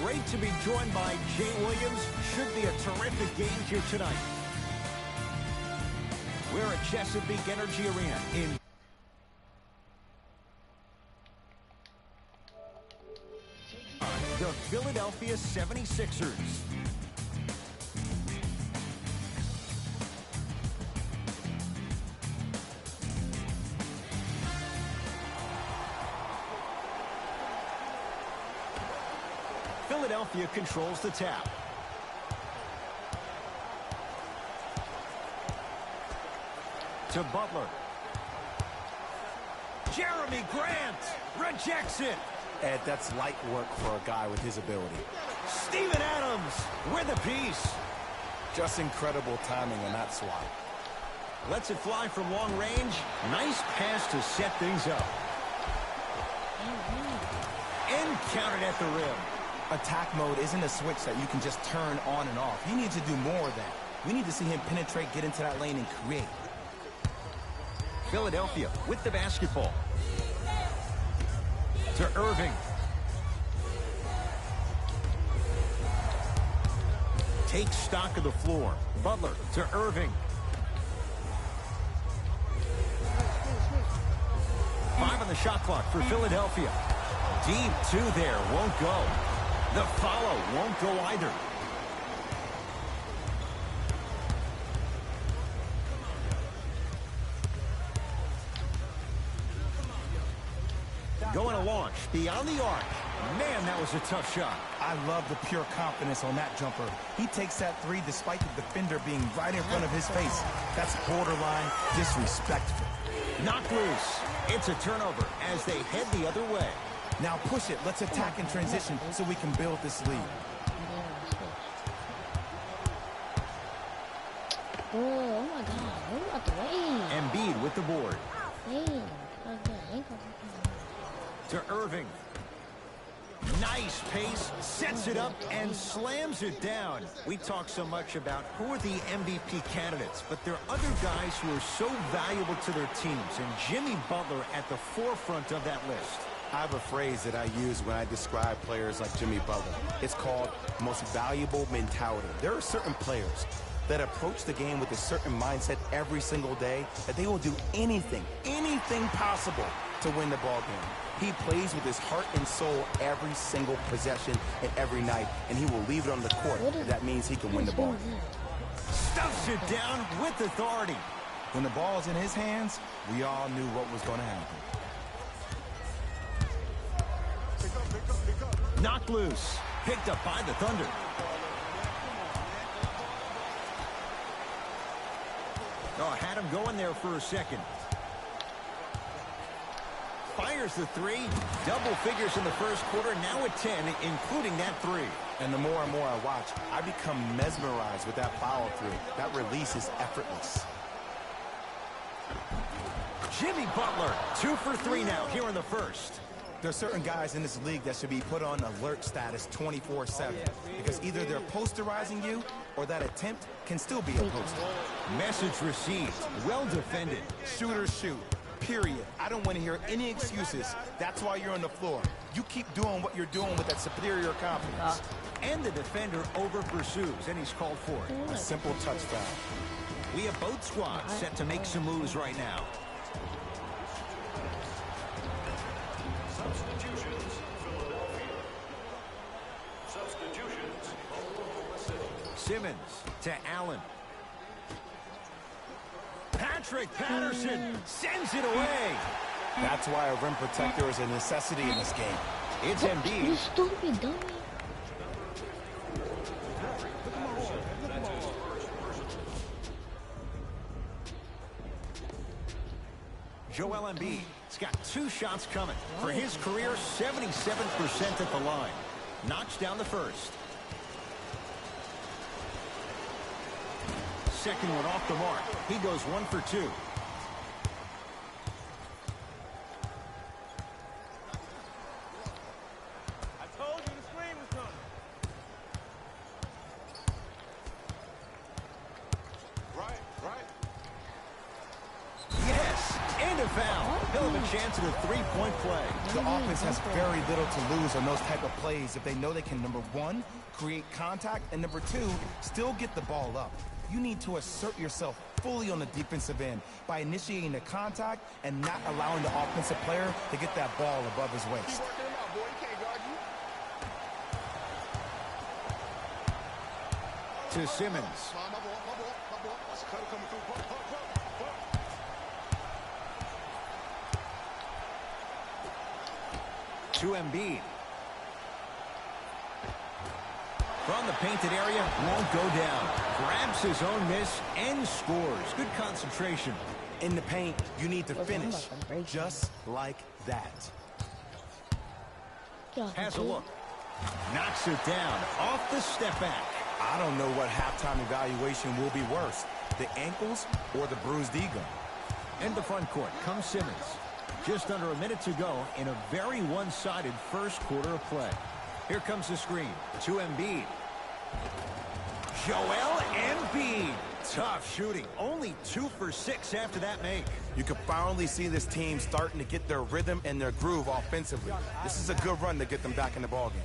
Great to be joined by Jay Williams. Should be a terrific game here tonight. We're at Chesapeake Energy Arena in the Philadelphia 76ers. Philadelphia controls the tap. To Butler. Jeremy Grant rejects it. Ed, that's light work for a guy with his ability. Steven Adams with a piece. Just incredible timing on that swat. Lets it fly from long range. Nice pass to set things up. And counted at the rim. Attack mode isn't a switch that you can just turn on and off. He needs to do more of that. We need to see him penetrate, get into that lane, and create. Philadelphia with the basketball. To Irving. Takes stock of the floor. Butler to Irving. 5 on the shot clock for Philadelphia. Deep 2 there. Won't go. The follow won't go either. Going to launch beyond the arc. Man, that was a tough shot. I love the pure confidence on that jumper. He takes that three despite the defender being right in front of his face. That's borderline disrespectful. Knocked loose. It's a turnover as they head the other way. Now push it. Let's attack in transition so we can build this lead. Oh my God. What about the way? Embiid with the board. To Irving. Nice pace, sets it up, and slams it down. We talk so much about who are the MVP candidates, but there are other guys who are so valuable to their teams, and Jimmy Butler at the forefront of that list. I have a phrase that I use when I describe players like Jimmy Butler. It's called most valuable mentality. There are certain players that approach the game with a certain mindset every single day that they will do anything possible to win the ball game. He plays with his heart and soul every single possession and every night, and he will leave it on the court if that means he can win the ball. Stuffs it down with authority. When the ball is in his hands, we all knew what was going to happen. Knocked loose. Picked up by the Thunder. Oh, had him going there for a second. Fires the three. Double figures in the first quarter. Now at 10, including that three. And the more and more I watch, I become mesmerized with that follow-through. That release is effortless. Jimmy Butler, 2 for 3 now here in the first. There are certain guys in this league that should be put on alert status 24/7 because either they're posterizing you or that attempt can still be a poster. Message received. Well defended. Shooters shoot. Period. I don't want to hear any excuses. That's why you're on the floor. You keep doing what you're doing with that superior confidence. And the defender over pursues, and he's called for it. A simple touchdown. We have both squads set to make some moves right now. Simmons to Allen. Patrick Patterson sends it away. That's why a rim protector is a necessity in this game. It's Embiid. You stupid dummy. Joel Embiid. He's got 2 shots coming. For his career, 77% at the line. Knocks down the first. Second one off the mark. He goes 1 for 2. I told you the screen was coming. Right. Yes, and a foul. He'll Still have a chance at a three-point play. The offense has very little to lose on those type of plays if they know they can, number one, create contact, and number two, still get the ball up. You need to assert yourself fully on the defensive end by initiating the contact and not allowing the offensive player to get that ball above his waist. To Simmons. To Embiid. From the painted area, won't go down. Grabs his own miss and scores. Good concentration. In the paint, you need to finish just like that. Has a look. Knocks it down off the step back. I don't know what halftime evaluation will be worse, the ankles or the bruised ego. In the front court comes Simmons. Just under a minute to go in a very one-sided first quarter of play. Here comes the screen to Embiid. Joel Embiid. Tough shooting. Only 2 for 6 after that make. You can finally see this team starting to get their rhythm and their groove offensively. This is a good run to get them back in the ballgame.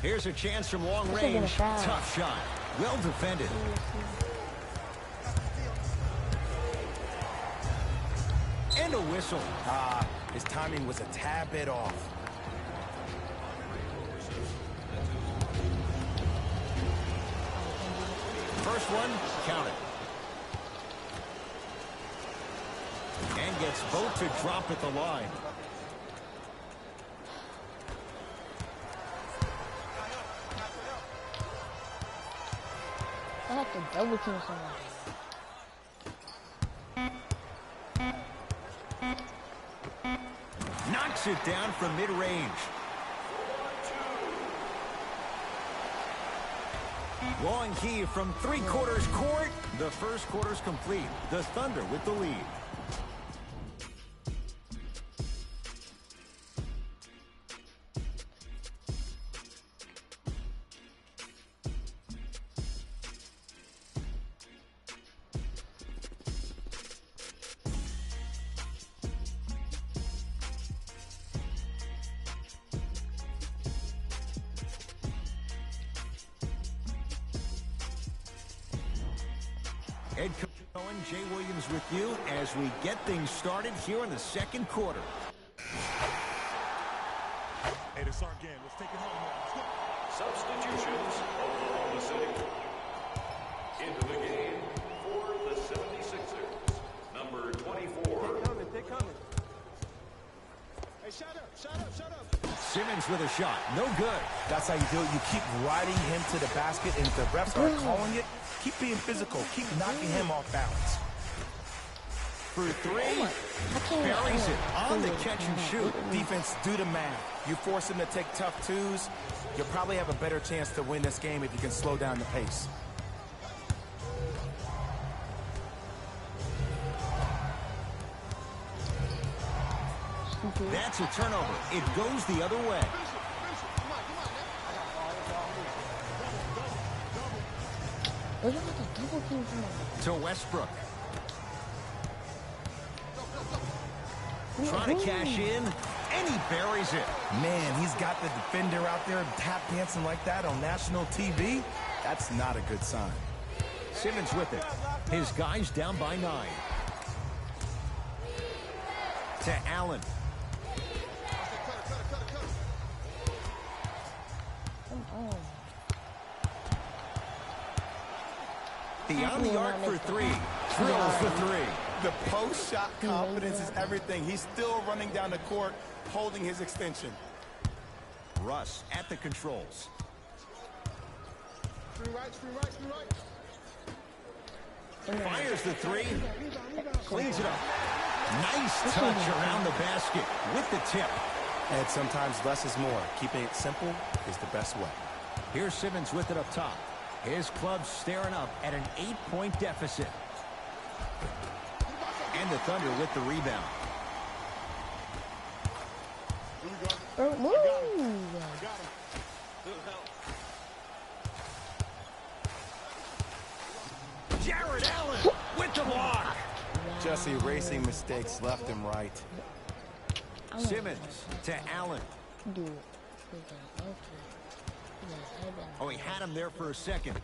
Here's a chance from long range. Tough shot. Well defended. And a whistle. His timing was a tad bit off. First one, count it. And gets both to drop at the line. I have to double team someone. Knocks it down from mid-range. Long key from three-quarters court. The first quarter's complete. The Thunder with the lead. Head coach Owen, Jay Williams with you as we get things started here in the second quarter. Hey, this is our game. Let's take it home. Let's go. Substitutions, Oklahoma City. Into the game for the 76ers, number 24. They're coming. Hey, shut up. Simmons with a shot. No good. That's how you do it. You keep riding him to the basket, and if the refs are calling it, keep being physical. Keep knocking him off balance. For three. Buries it on the catch and shoot. Defense, do the math. You force him to take tough twos, you'll probably have a better chance to win this game if you can slow down the pace. That's a turnover. It goes the other way. To Westbrook. Trying to cash in, and he buries it. Man, he's got the defender out there tap dancing like that on national TV. That's not a good sign. Simmons with it. His guys down by 9. To Allen. Beyond the arc for 3. Drills the 3. The post-shot confidence is everything. He's still running down the court, holding his extension. Russ at the controls. Screen right. Fires the 3. Cleans it up. Nice touch around the basket with the tip. And sometimes less is more. Keeping it simple is the best way. Here's Simmons with it up top. His club's staring up at an 8-point deficit. And the Thunder with the rebound. Jared Allen with the block. Just erasing mistakes left and right. Simmons to Allen. Dude. Oh, he had him there for a second.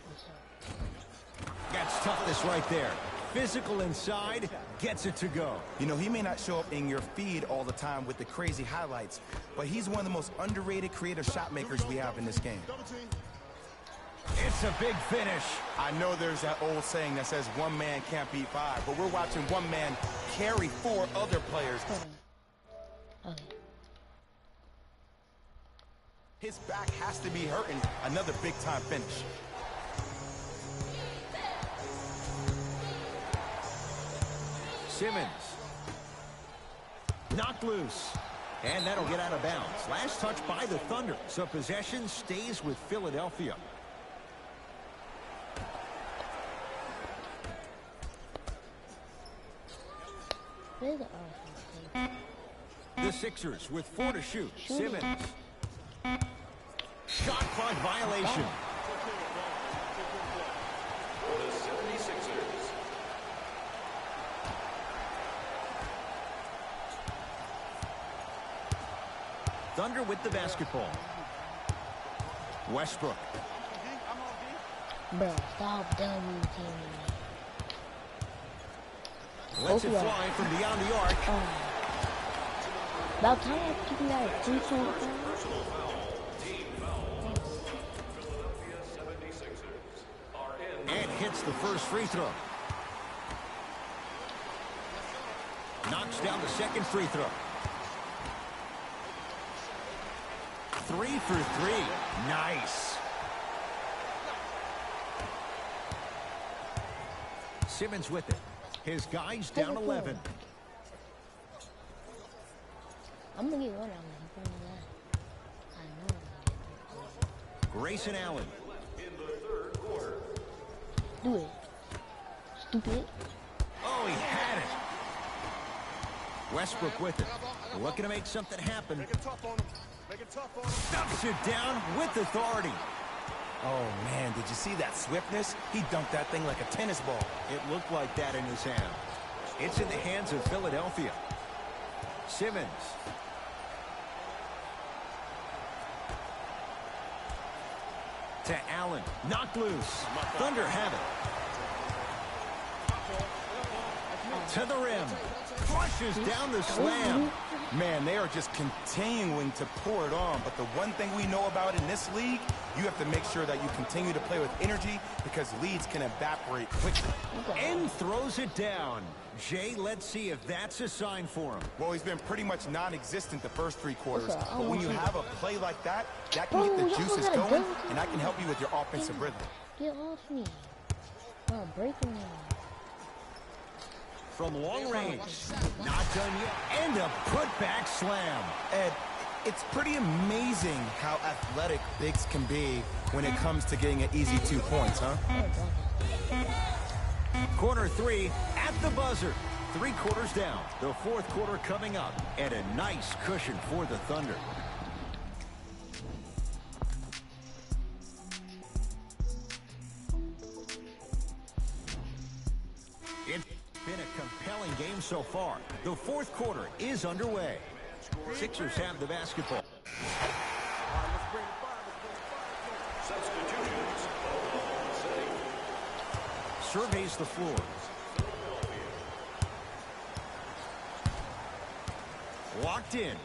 That's toughness right there. Physical inside, gets it to go. You know, he may not show up in your feed all the time with the crazy highlights, but he's one of the most underrated creative shot makers we have in this game. It's a big finish. I know there's that old saying that says one man can't beat five, but we're watching one man carry four other players. Okay. His back has to be hurting. Another big-time finish. Simmons. Knocked loose. And that'll get out of bounds. Last touch by the Thunder. So possession stays with Philadelphia. The Sixers with 4 to shoot. Simmons. Shot clock violation. For the 76ers. Thunder with the basketball. Westbrook. Bro, stop double teaming me. Lets it fly from beyond the arc. About time to be like 3 points. Personal foul. Team foul. Philadelphia 76ers are in. And hits the first free throw. Knocks down the second free throw. 3 for 3. Nice. Simmons with it. His guy's down 11. I'm gonna get one out in front of that. I know I'm gonna Grayson Allen. In the third quarter. do it. Stupid. Oh, he had it. Westbrook with it. Looking to make something happen. Make it tough on him. Make it tough on him. Stuffs it down with authority. Oh, man, did you see that swiftness? He dunked that thing like a tennis ball. It looked like that in his hand. It's in the hands of Philadelphia. Simmons. To Allen. Knocked loose. Thunder have it. To the rim. Flushes down the slam. Man, they are just continuing to pour it on. But the one thing we know about in this league, you have to make sure that you continue to play with energy because leads can evaporate quickly. And throws it down. Jay, let's see if that's a sign for him. Well, he's been pretty much non-existent the first 3 quarters. Okay, But when you have a play like that, that can get the juices going, and that can help you with your offensive rhythm. Get off me. Bro, breaking me. From long range. Not done yet. And a putback slam. Ed, it's pretty amazing how athletic bigs can be when it comes to getting an easy 2 points, huh? Corner 3 at the buzzer. 3 quarters down. The 4th quarter coming up. And a nice cushion for the Thunder. It's been a compelling game so far. The 4th quarter is underway. Sixers have the basketball. Substitutions. Oklahoma City. Surveys the floor. Locked in.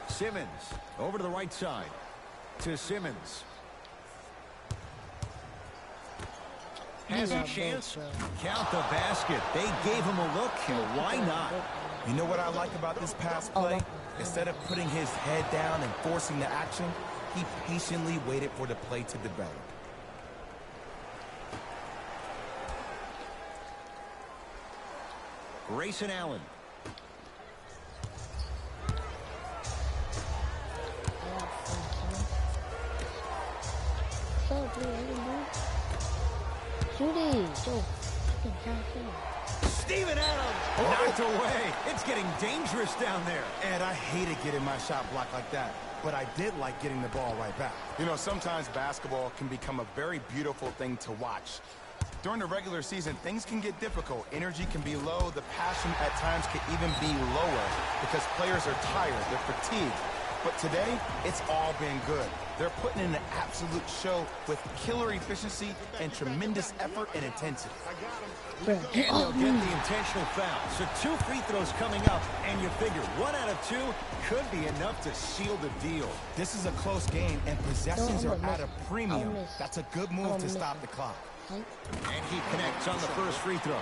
Simmons over to the right side. To Simmons. Has a chance. Count the basket. They gave him a look, and why not? You know what I like about this pass play? Instead of putting his head down and forcing the action, he patiently waited for the play to develop. Grayson Allen. Shoot it. Yo, fucking Steven Adams knocked away. It's getting dangerous down there. And I hated getting my shot blocked like that, but I did like getting the ball right back. You know, sometimes basketball can become a very beautiful thing to watch. During the regular season, things can get difficult. Energy can be low. The passion at times can even be lower because players are tired. They're fatigued. But today, it's all been good. They're putting in an absolute show with killer efficiency and tremendous effort and intensity. And they'll get the intentional foul. So 2 free throws coming up, and you figure 1 out of 2 could be enough to seal the deal. This is a close game, and possessions are at a premium. That's a good move to stop the clock. And he connects on the first free throw.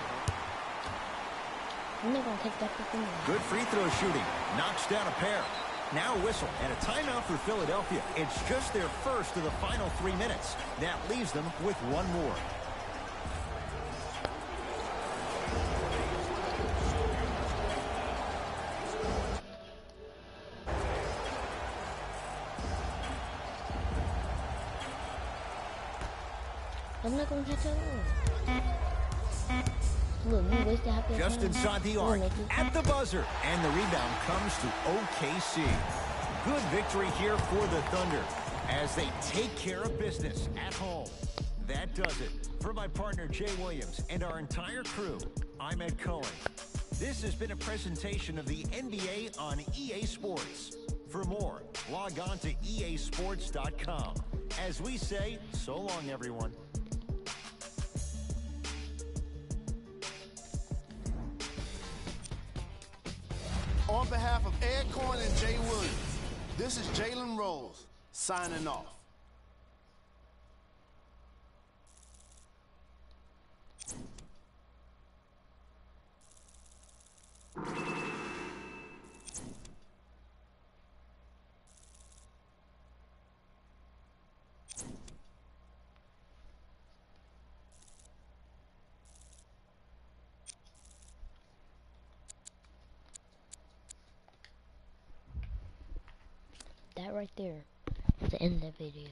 I'm not gonna take that for me. Good free throw shooting. Knocks down a pair. Now a whistle and a timeout for Philadelphia. It's just their first of the final 3 minutes. That leaves them with 1 more. I'm not gonna catch up. Look, you wasted half your Just time. inside the arc, at the buzzer, and the rebound comes to OKC. Good victory here for the Thunder as they take care of business at home. That does it. For my partner, Jay Williams, and our entire crew, I'm Ed Cohen. This has been a presentation of the NBA on EA Sports. For more, log on to easports.com. As we say, so long, everyone. On behalf of Ed Cohen and Jay Williams, this is Jalen Rose signing off. That right there is the end of the video.